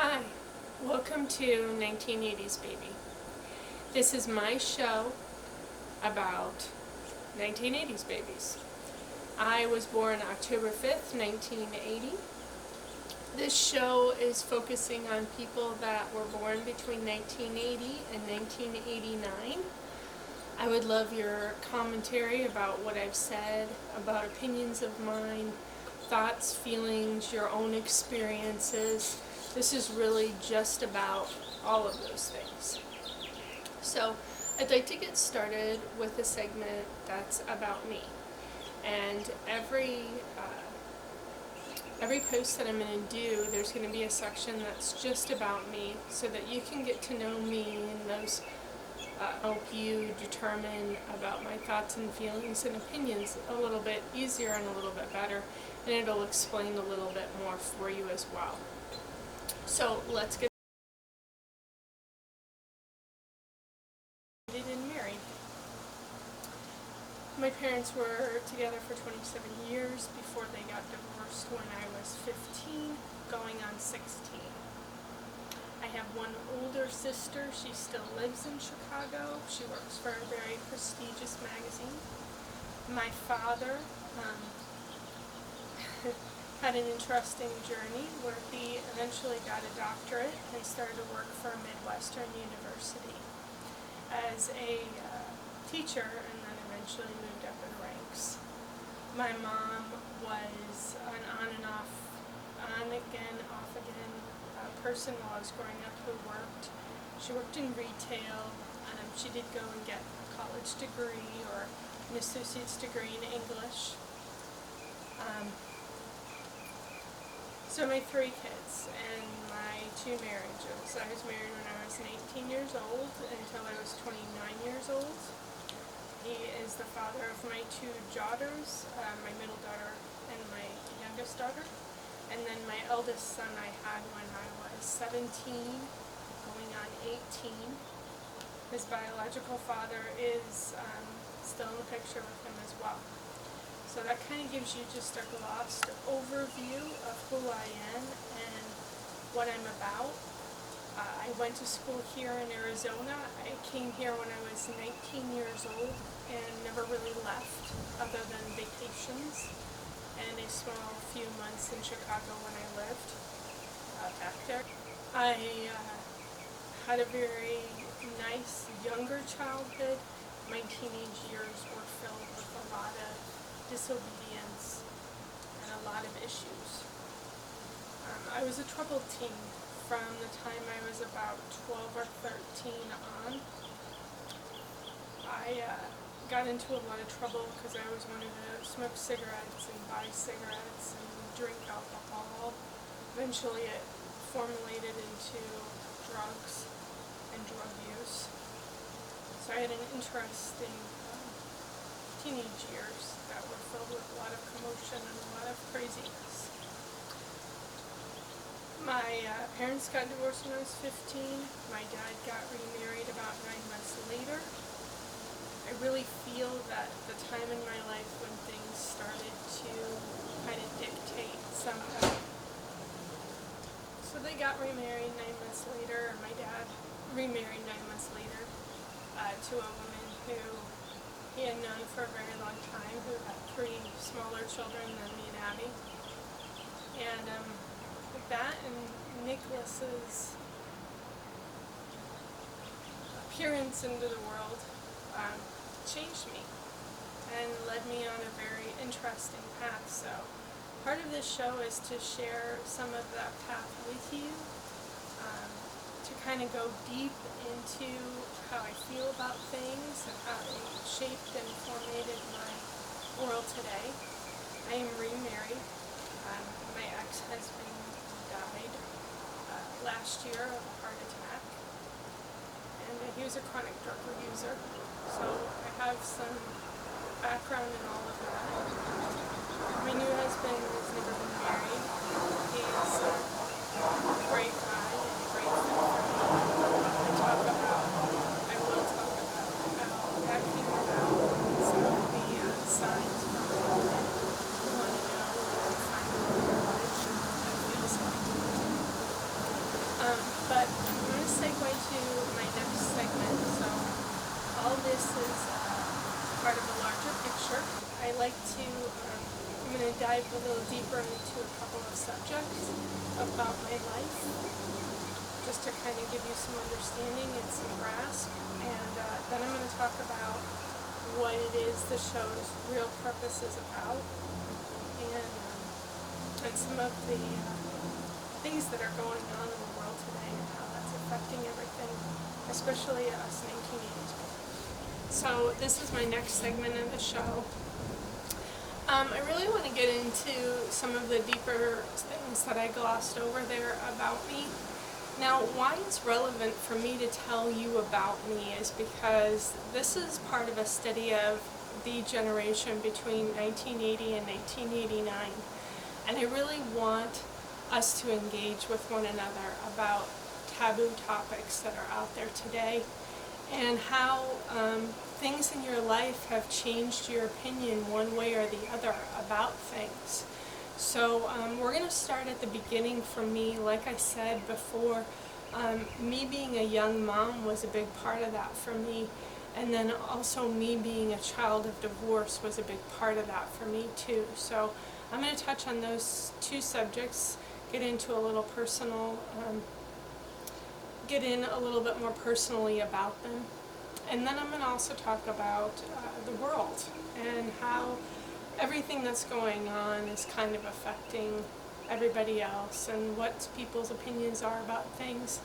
Hi, welcome to 1980's Baby. This is my show about 1980s babies. I was born October 5th, 1980. This show is focusing on people that were born between 1980 and 1989. I would love your commentary about what I've said, about opinions of mine, thoughts, feelings, your own experiences. This is really just about all of those things. So I'd like to get started with a segment that's about me. And every post that I'm going to do, there's going to be a section that's just about me so that you can get to know me, and those help you determine about my thoughts and feelings and opinions a little bit easier and a little bit better, and it'll explain a little bit more for you as well. So let's get started and married. My parents were together for 27 years before they got divorced when I was 15, going on 16. I have one older sister. She still lives in Chicago. She works for a very prestigious magazine. My father had an interesting journey where he eventually got a doctorate and started to work for a Midwestern university as a teacher, and then eventually moved up in ranks. My mom was an on and off, on again, off again person while I was growing up who worked. She worked in retail. She did go and get a college degree or an associate's degree in English. So my 3 kids and my 2 marriages. I was married when I was 18 years old until I was 29 years old. He is the father of my 2 daughters, my middle daughter and my youngest daughter. And then my eldest son I had when I was 17, going on 18. His biological father is still in the picture with him as well. So that kind of gives you just a glossed overview of who I am and what I'm about. I went to school here in Arizona. I came here when I was 19 years old and never really left other than vacations and a small few months in Chicago when I lived back there. I had a very nice younger childhood. My teenage years were filled with a lot of disobedience and a lot of issues. I was a troubled teen from the time I was about 12 or 13 on. I got into a lot of trouble because I always wanted to smoke cigarettes and buy cigarettes and drink alcohol. Eventually it formulated into drugs and drug use. So I had an interesting teenage years that were filled with a lot of commotion and a lot of craziness. My parents got divorced when I was 15. My dad got remarried about 9 months later. I really feel that the time in my life when things started to kind of dictate somehow. So they got remarried 9 months later, and my dad remarried 9 months later to a woman who he had known for a very long time, who had 3 smaller children than me and Abby. And that and Nicholas's appearance into the world changed me and led me on a very interesting path. So part of this show is to share some of that path with you, to kind of go deep into how I feel about things and how they shaped and formated my world today. I am remarried. My ex-husband died last year of a heart attack, and he was a chronic drug abuser. So I have some background in all of that. My new husband has never been married. He's a great guy and a great fit for me. I will talk about how that came about, and some of the signs from the woman who want to know what I find in my life and what that feels like. like to, I'm going to dive a little deeper into a couple of subjects about my life, just to kind of give you some understanding and some grasp, and then I'm going to talk about what it is the show's real purpose is about, and some of the things that are going on in the world today and how that's affecting everything, especially us 1980s people. So this is my next segment of the show. I really want to get into some of the deeper things that I glossed over there about me. Now, why it's relevant for me to tell you about me is because this is part of a study of the generation between 1980 and 1989. And I really want us to engage with one another about taboo topics that are out there today, and how things in your life have changed your opinion one way or the other about things. So we're going to start at the beginning for me. Like I said before, me being a young mom was a big part of that for me. And then also me being a child of divorce was a big part of that for me too. So I'm going to touch on those two subjects, get into a little personal, get in a little bit more personally about them. And then I'm going to also talk about the world and how everything that's going on is kind of affecting everybody else and what people's opinions are about things.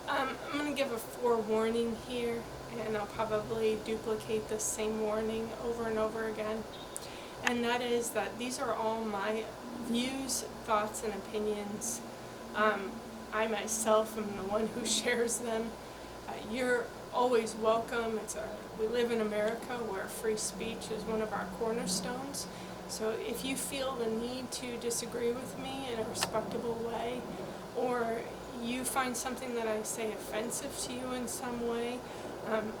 I'm going to give a forewarning here, and I'll probably duplicate the same warning over and over again. And that is that these are all my views, thoughts, and opinions. I myself am the one who shares them. You're always welcome. We live in America where free speech is one of our cornerstones. So if you feel the need to disagree with me in a respectable way, or you find something that I say offensive to you in some way, and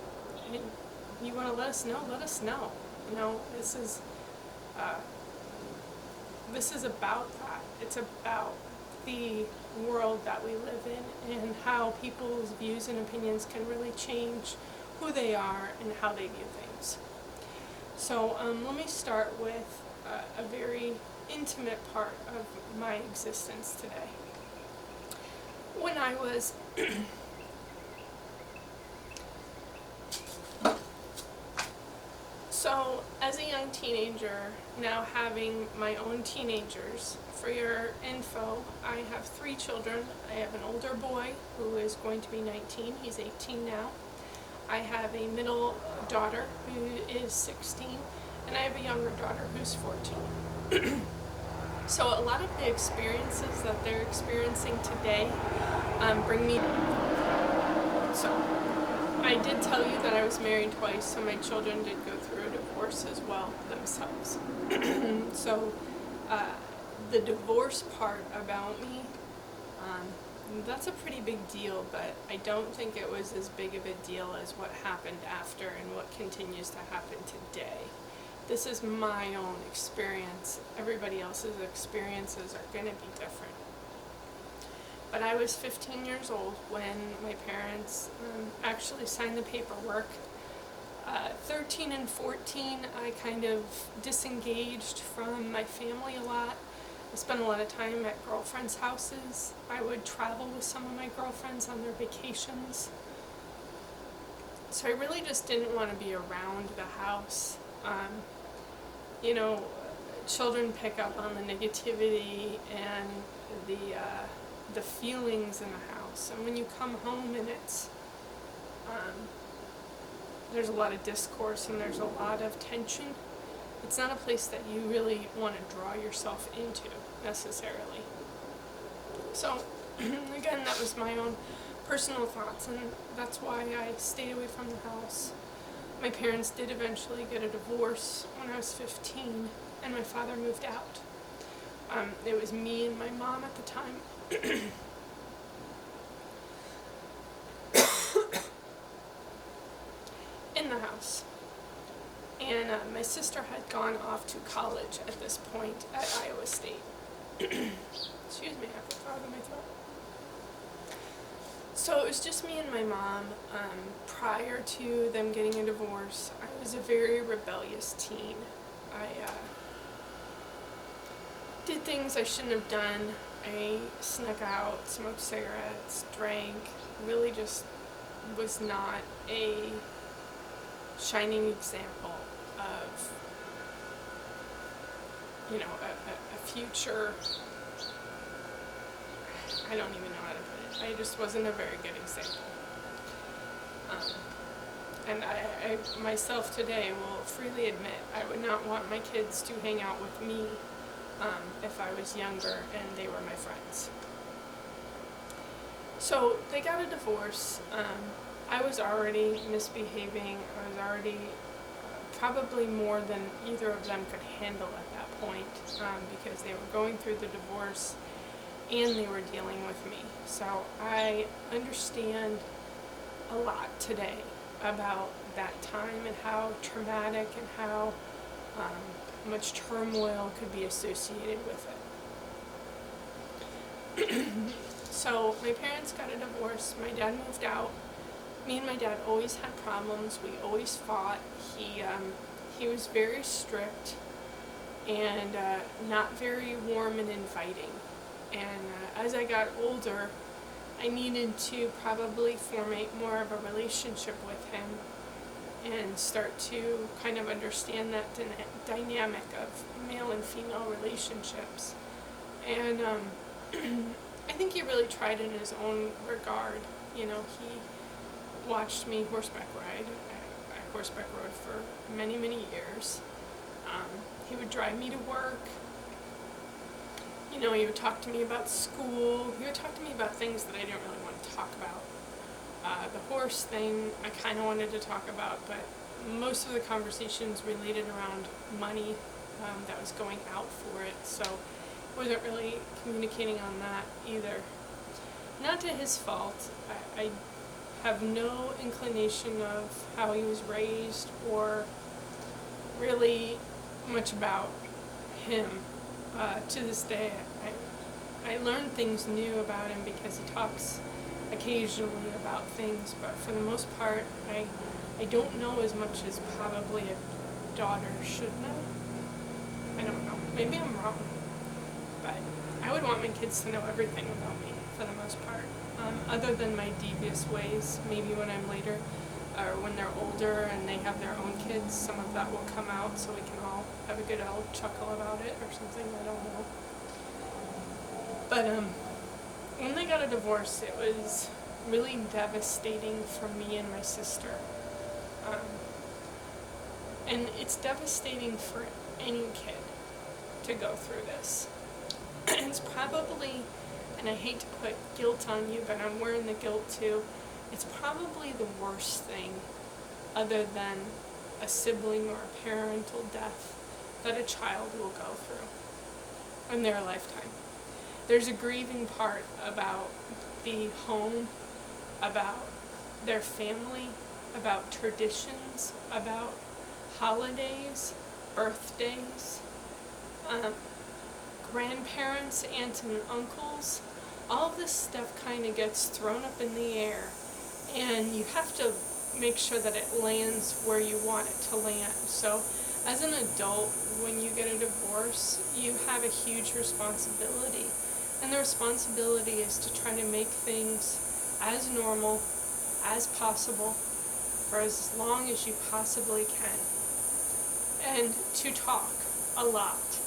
you want to let us know, let us know. You know, this is about that. It's about the world that we live in and how people's views and opinions can really change who they are and how they view things. So let me start with a very intimate part of my existence today. When I was so as a young teenager, now having my own teenagers, for your info, I have 3 children. I have an older boy who is going to be 19, he's 18 now. I have a middle daughter who is 16, and I have a younger daughter who's 14. So a lot of the experiences that they're experiencing today bring me... So I did tell you that I was married twice, so my children did go through a divorce as well themselves. So the divorce part about me, that's a pretty big deal, but I don't think it was as big of a deal as what happened after and what continues to happen today. This is my own experience. Everybody else's experiences are going to be different. But I was 15 years old when my parents actually signed the paperwork. 13 and 14, I kind of disengaged from my family a lot. I spent a lot of time at girlfriends' houses. I would travel with some of my girlfriends on their vacations. So I really just didn't want to be around the house. You know, children pick up on the negativity and the feelings in the house. And when you come home and it's, there's a lot of discourse and there's a lot of tension, it's not a place that you really want to draw yourself into necessarily. So again, that was my own personal thoughts, and that's why I stayed away from the house. My parents did eventually get a divorce when I was 15, and my father moved out. It was me and my mom at the time. In the house. And my sister had gone off to college at this point at Iowa State. Excuse me, I have a frog in my throat. So it was just me and my mom. Prior to them getting a divorce, I was a very rebellious teen. I did things I shouldn't have done. I snuck out, smoked cigarettes, drank, really just was not a shining example of, a future. I don't even know how to put it. I just wasn't a very good example. And I myself today will freely admit I would not want my kids to hang out with me if I was younger and they were my friends. So they got a divorce. I was already misbehaving. I was already probably more than either of them could handle at that point, because they were going through the divorce and they were dealing with me. So I understand a lot today about that time and how traumatic and how much turmoil could be associated with it. So my parents got a divorce. My dad moved out. Me and my dad always had problems. We always fought. He was very strict and not very warm and inviting. And as I got older, I needed to probably formate more of a relationship with him and start to kind of understand that dynamic of male and female relationships. And I think he really tried in his own regard. He watched me horseback ride. I horseback rode for many, many years. He would drive me to work. He would talk to me about school. He would talk to me about things that I didn't really want to talk about. The horse thing I kind of wanted to talk about, but most of the conversations related around money that was going out for it, so I wasn't really communicating on that either. Not to his fault. I have no inclination of how he was raised or really much about him. To this day, I learn things new about him because he talks occasionally about things, but for the most part, I don't know as much as probably a daughter should know. I don't know. Maybe I'm wrong, but I would want my kids to know everything about me for the most part, other than my devious ways. Maybe when I'm later, or when they're older and they have their own kids, some of that will come out so we can all have a good old chuckle about it or something, I don't know. But when they got a divorce, it was really devastating for me and my sister. And it's devastating for any kid to go through this. It's probably, and I hate to put guilt on you, but I'm wearing the guilt too, it's probably the worst thing, other than a sibling or a parental death, that a child will go through in their lifetime. There's a grieving part about the home, about their family, about traditions, about holidays, birthdays, grandparents, aunts and uncles. All of this stuff kind of gets thrown up in the air, and you have to make sure that it lands where you want it to land. So as an adult, when you get a divorce, you have a huge responsibility. And the responsibility is to try to make things as normal as possible for as long as you possibly can. And to talk a lot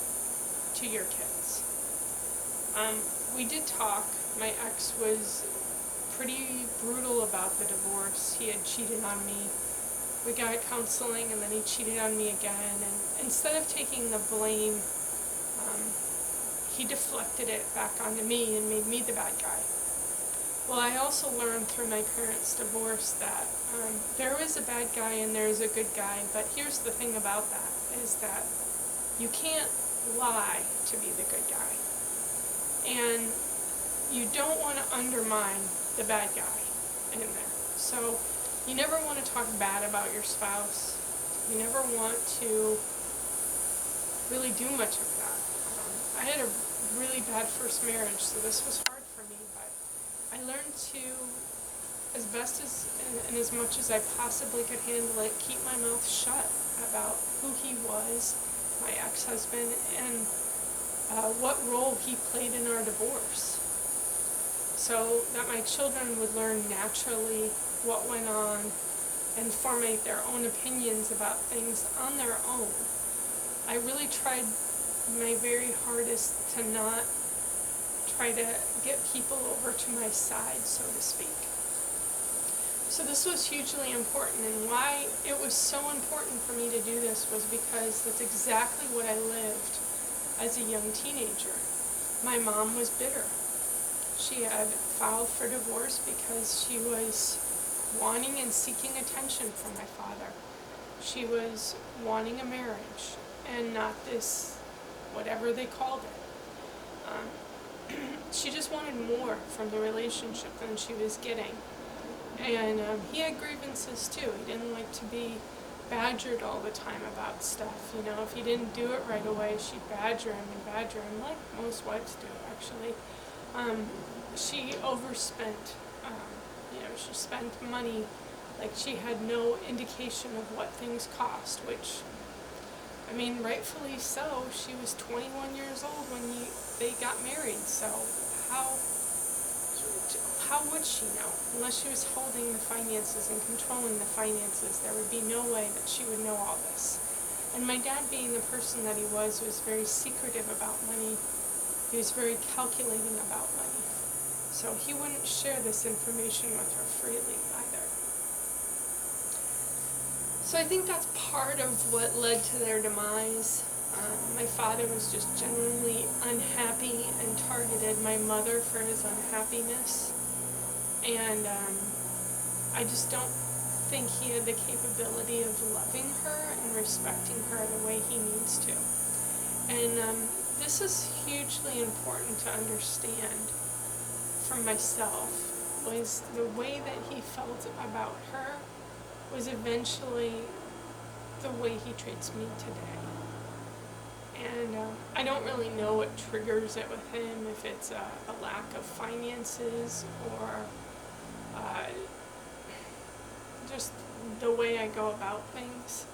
to your kids. We did talk. My ex was pretty brutal about the divorce. He had cheated on me. We got counseling, and then he cheated on me again. And instead of taking the blame, he deflected it back onto me and made me the bad guy. Well, I also learned through my parents' divorce that there is a bad guy and there is a good guy, but here's the thing about that, is that you can't lie to be the good guy. And you don't want to undermine the bad guy in there. So you never want to talk bad about your spouse. You never want to really do much of that. I had a really bad first marriage, so this was hard for me, but I learned to, as best as and as much as I possibly could handle it, keep my mouth shut about who he was my ex-husband, and what role he played in our divorce, so that my children would learn naturally what went on and formulate their own opinions about things on their own. I really tried my very hardest to not try to get people over to my side, so to speak. So this was hugely important, and why it was so important for me to do this was because that's exactly what I lived as a young teenager. My mom was bitter. She had filed for divorce because she was wanting and seeking attention from my father. She was wanting a marriage and not this, whatever they called it. She just wanted more from the relationship than she was getting. And he had grievances too. He didn't like to be badgered all the time about stuff. You know, if he didn't do it right away, she'd badger him, like most wives do, actually. She overspent. She spent money like she had no indication of what things cost, which, I mean, rightfully so. She was 21 years old when they got married, so how would she know? Unless she was holding the finances and controlling the finances, there would be no way that she would know all this. And my dad, being the person that he was very secretive about money. He was very calculating about money. So he wouldn't share this information with her freely either. So I think that's part of what led to their demise. My father was just genuinely unhappy and targeted my mother for his unhappiness. And I just don't think he had the capability of loving her and respecting her the way he needs to. And this is hugely important to understand for myself, was the way that he felt about her was eventually the way he treats me today. And I don't really know what triggers it with him, if it's a lack of finances or just the way I go about things.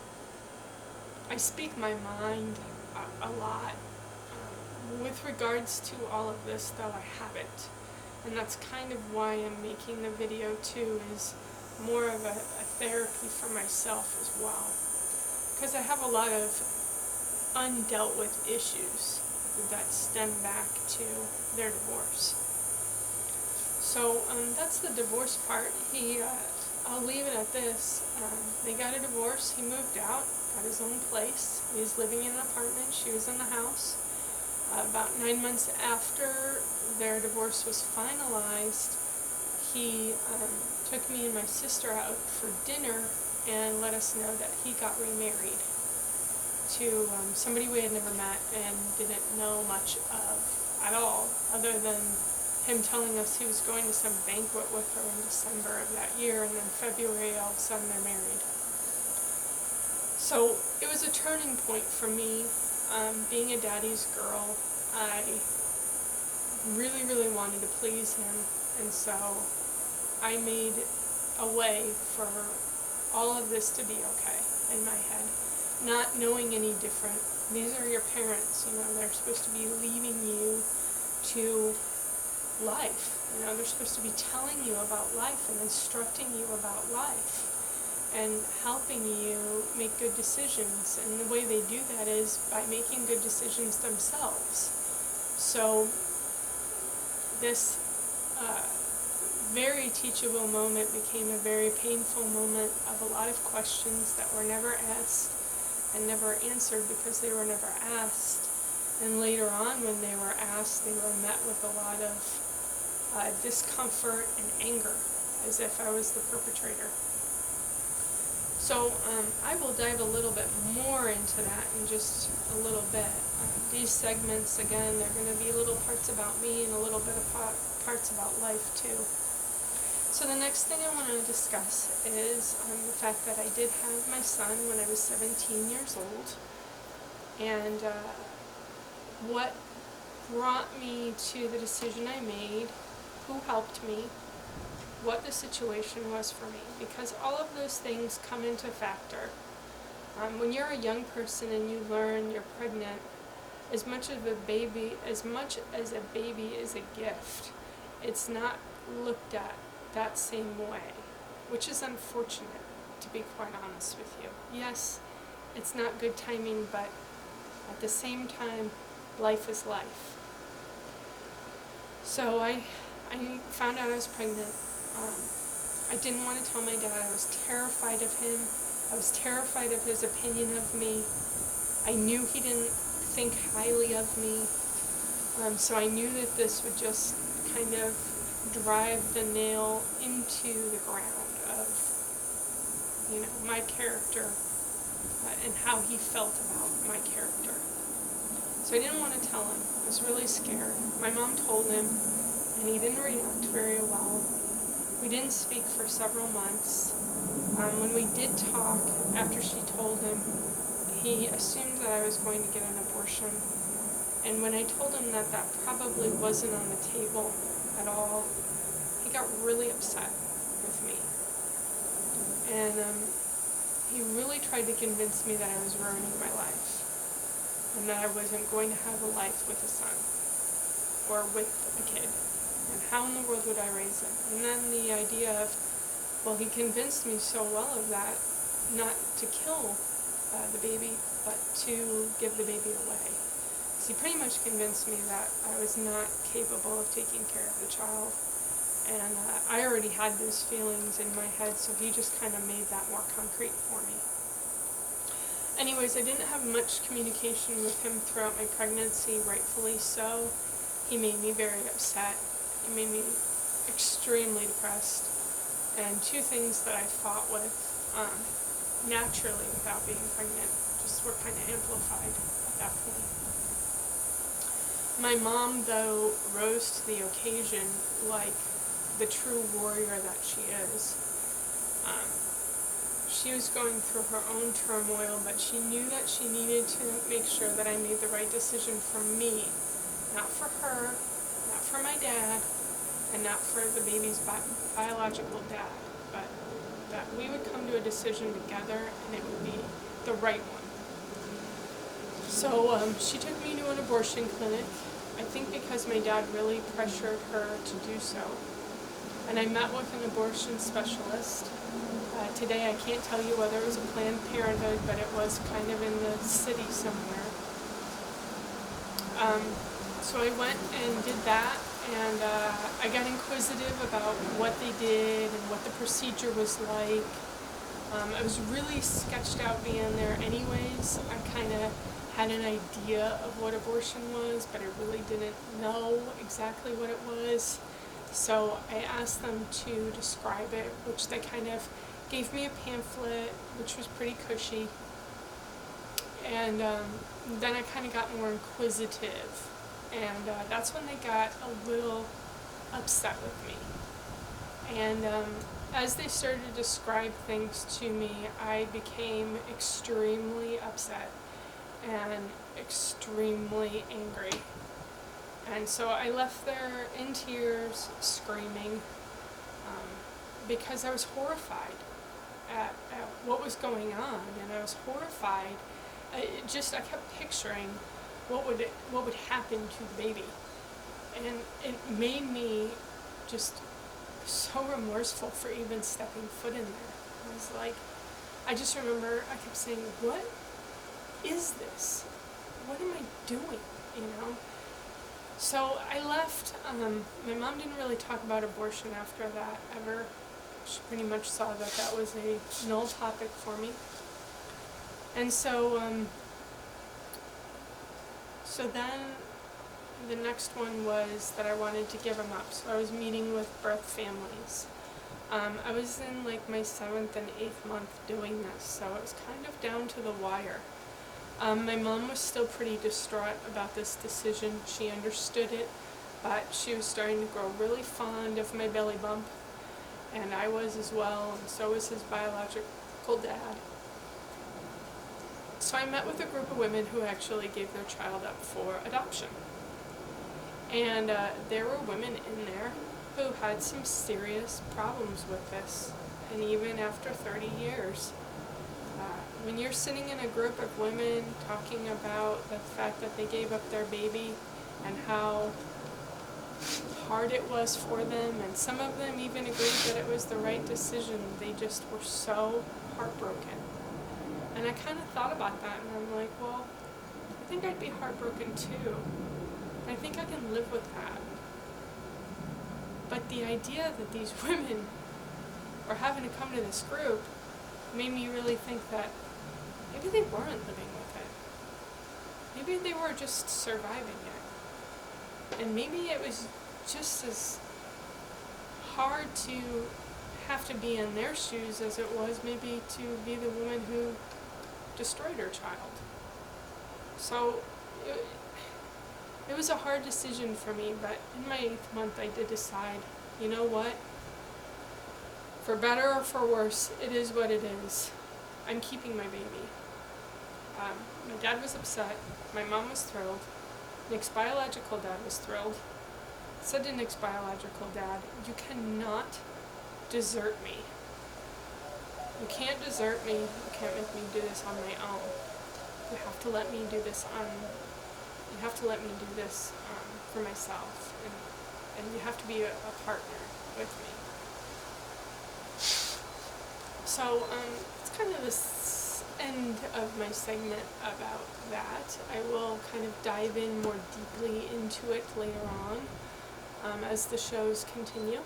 I speak my mind a lot. With regards to all of this, though, I haven't. And that's kind of why I'm making the video too, is more of a therapy for myself as well. Because I have a lot of undealt with issues that stem back to their divorce. So that's the divorce part. I'll leave it at this. They got a divorce. He moved out, got his own place. He was living in an apartment. She was in the house. About 9 months after their divorce was finalized, he took me and my sister out for dinner and let us know that he got remarried to somebody we had never met and didn't know much of at all, other than him telling us he was going to some banquet with her in December of that year, and then February all of a sudden they're married. So it was a turning point for me. Being a daddy's girl, I really, really wanted to please him, and so I made a way for all of this to be okay in my head, not knowing any different. These are your parents, they're supposed to be leading you to life. They're supposed to be telling you about life and instructing you about life and helping you make good decisions. And the way they do that is by making good decisions themselves. So this very teachable moment became a very painful moment of a lot of questions that were never asked and never answered because they were never asked. And later on, when they were asked, they were met with a lot of discomfort and anger, as if I was the perpetrator. So I will dive a little bit more into that in just a little bit. These segments, again, they're going to be little parts about me and a little bit of parts about life too. So the next thing I want to discuss is the fact that I did have my son when I was 17 years old, and what brought me to the decision I made, who helped me, what the situation was for me, because all of those things come into factor When you're a young person and you learn you're pregnant, as much as a baby is a gift, it's not looked at that same way, which is unfortunate, to be quite honest with you. Yes, it's not good timing, but at the same time, life is life. So I found out I was pregnant. I didn't want to tell my dad. I was terrified of him. I was terrified of his opinion of me. I knew he didn't think highly of me. So I knew that this would just kind of drive the nail into the ground of, my character and how he felt about my character. So I didn't want to tell him. I was really scared. My mom told him, and he didn't react very well. We didn't speak for several months. When we did talk, after she told him, he assumed that I was going to get an abortion. And when I told him that that probably wasn't on the table at all, he got really upset with me. And he really tried to convince me that I was ruining my life and that I wasn't going to have a life with a son or with a kid. And how in the world would I raise him? And then the idea of, well, he convinced me so well of that, not to kill the baby, but to give the baby away. So he pretty much convinced me that I was not capable of taking care of the child. And I already had those feelings in my head, so he just kind of made that more concrete for me. Anyways, I didn't have much communication with him throughout my pregnancy, rightfully so. He made me very upset. He made me extremely depressed. And two things that I fought with naturally without being pregnant just were kind of amplified at that point. My mom, though, rose to the occasion like the true warrior that she is. She was going through her own turmoil, but she knew that she needed to make sure that I made the right decision for me, not for her, not for my dad, and not for the baby's biological dad, but that we would come to a decision together and it would be the right one. So she took me to an abortion clinic, I think because my dad really pressured her to do so. And I met with an abortion specialist. Today I can't tell you whether it was a Planned Parenthood, but it was kind of in the city somewhere. So I went and did that, and I got inquisitive about what they did and what the procedure was like. I was really sketched out being there anyways. I kind of had an idea of what abortion was, but I really didn't know exactly what it was. So I asked them to describe it, which they kind of gave me a pamphlet, which was pretty cushy. And then I kind of got more inquisitive. And that's when they got a little upset with me. And as they started to describe things to me, I became extremely upset and extremely angry. And so I left there in tears, screaming, because I was horrified at what was going on, and I was horrified. I kept picturing what would happen to the baby, and it made me just so remorseful for even stepping foot in there. I was like, I just remember I kept saying, what is this? What am I doing, So I left. My mom didn't really talk about abortion after that ever. She pretty much saw that that was a null topic for me. And so then the next one was that I wanted to give them up. So I was meeting with birth families. I was in like my 7th and 8th month doing this, so it was kind of down to the wire. My mom was still pretty distraught about this decision. She understood it, but she was starting to grow really fond of my belly bump, and I was as well, and so was his biological dad. So I met with a group of women who actually gave their child up for adoption. And there were women in there who had some serious problems with this, and even after 30 years, when you're sitting in a group of women talking about the fact that they gave up their baby and how hard it was for them, and some of them even agreed that it was the right decision, they just were so heartbroken. And I kind of thought about that, and I'm like, well, I think I'd be heartbroken too. I think I can live with that. But the idea that these women were having to come to this group made me really think that maybe they weren't living with it. Maybe they were just surviving it. And maybe it was just as hard to have to be in their shoes as it was maybe to be the woman who destroyed her child. So it was a hard decision for me, but in my 8th month I did decide, you know what? For better or for worse, it is what it is. I'm keeping my baby. My dad was upset. My mom was thrilled. Nick's biological dad was thrilled. I said to Nick's biological dad, you cannot desert me. You can't desert me. You can't make me do this on my own. You have to let me do this for myself, and you have to be a partner with me. So it's kind of this end of my segment about that. I will kind of dive in more deeply into it later on as the shows continue.